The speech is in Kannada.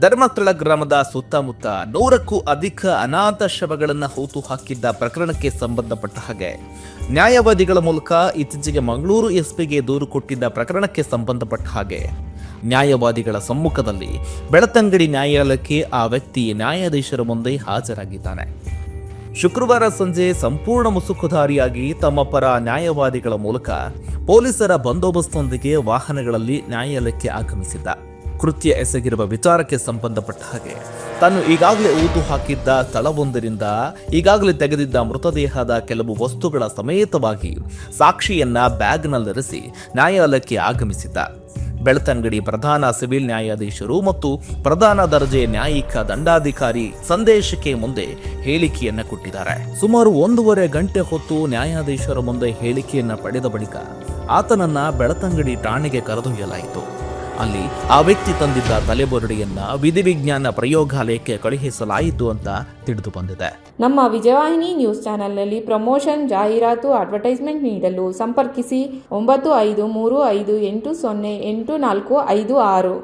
ಧರ್ಮಸ್ಥಳ ಗ್ರಾಮದ ಸುತ್ತಮುತ್ತ 100ಕ್ಕೂ ಅಧಿಕ ಅನಾಥ ಶವಗಳನ್ನು ಹೂತು ಹಾಕಿದ್ದ ಪ್ರಕರಣಕ್ಕೆ ಸಂಬಂಧಪಟ್ಟ ಹಾಗೆ ನ್ಯಾಯವಾದಿಗಳ ಮೂಲಕ ಇತ್ತೀಚೆಗೆ ಮಂಗಳೂರು ಎಸ್ಪಿಗೆ ದೂರು ಕೊಟ್ಟಿದ್ದ ಪ್ರಕರಣಕ್ಕೆ ಸಂಬಂಧಪಟ್ಟ ಹಾಗೆ ನ್ಯಾಯವಾದಿಗಳ ಸಮ್ಮುಖದಲ್ಲಿ ಬೆಳ್ತಂಗಡಿ ನ್ಯಾಯಾಲಯಕ್ಕೆ ಆ ವ್ಯಕ್ತಿ ನ್ಯಾಯಾಧೀಶರ ಮುಂದೆ ಹಾಜರಾಗಿದ್ದಾನೆ. ಶುಕ್ರವಾರ ಸಂಜೆ ಸಂಪೂರ್ಣ ಮುಸುಕುಧಾರಿಯಾಗಿ ತಮ್ಮ ಪರ ನ್ಯಾಯವಾದಿಗಳ ಮೂಲಕ ಪೊಲೀಸರ ಬಂದೋಬಸ್ತ್ನೊಂದಿಗೆ ವಾಹನಗಳಲ್ಲಿ ನ್ಯಾಯಾಲಯಕ್ಕೆ ಆಗಮಿಸಿದ್ದ. ಕೃತ್ಯ ಎಸಗಿರುವ ವಿಚಾರಕ್ಕೆ ಸಂಬಂಧಪಟ್ಟ ಹಾಗೆ ತಾನು ಈಗಾಗಲೇ ಊತು ಹಾಕಿದ್ದ ಸ್ಥಳವೊಂದರಿಂದ ಈಗಾಗಲೇ ತೆಗೆದಿದ್ದ ಮೃತದೇಹದ ಕೆಲವು ವಸ್ತುಗಳ ಸಮೇತವಾಗಿ ಸಾಕ್ಷಿಯನ್ನ ಬ್ಯಾಗ್ನಲ್ಲಿರಿಸಿ ನ್ಯಾಯಾಲಯಕ್ಕೆ ಆಗಮಿಸಿದ್ದ. ಬೆಳ್ತಂಗಡಿ ಪ್ರಧಾನ ಸಿವಿಲ್ ನ್ಯಾಯಾಧೀಶರು ಮತ್ತು ಪ್ರಧಾನ ದರ್ಜೆ ನ್ಯಾಯಿಕ ದಂಡಾಧಿಕಾರಿ ಸಂದೇಶಕ್ಕೆ ಮುಂದೆ ಹೇಳಿಕೆಯನ್ನ ಕೊಟ್ಟಿದ್ದಾರೆ. ಸುಮಾರು 1.5 ಗಂಟೆ ಹೊತ್ತು ನ್ಯಾಯಾಧೀಶರ ಮುಂದೆ ಹೇಳಿಕೆಯನ್ನ ಪಡೆದ ಬಳಿಕ ಆತನನ್ನ ಬೆಳ್ತಂಗಡಿ ಠಾಣೆಗೆ ಕರೆದೊಯ್ಯಲಾಯಿತು. ಅಲ್ಲಿ ಆ ವ್ಯಕ್ತಿ ತಂದಿದ್ದ ತಲೆಬುರುಡೆಯನ್ನ ವಿಧಿವಿಜ್ಞಾನ ಪ್ರಯೋಗಾಲಯಕ್ಕೆ ಕಳುಹಿಸಲಾಯಿತು ಅಂತ ತಿಳಿದು ಬಂದಿದೆ. ನಮ್ಮ ವಿಜಯವಾಹಿನಿ ನ್ಯೂಸ್ ಚಾನೆಲ್ನಲ್ಲಿ ಪ್ರಮೋಷನ್, ಜಾಹೀರಾತು, ಅಡ್ವರ್ಟೈಸ್ಮೆಂಟ್ ನೀಡಲು ಸಂಪರ್ಕಿಸಿ 9535808456.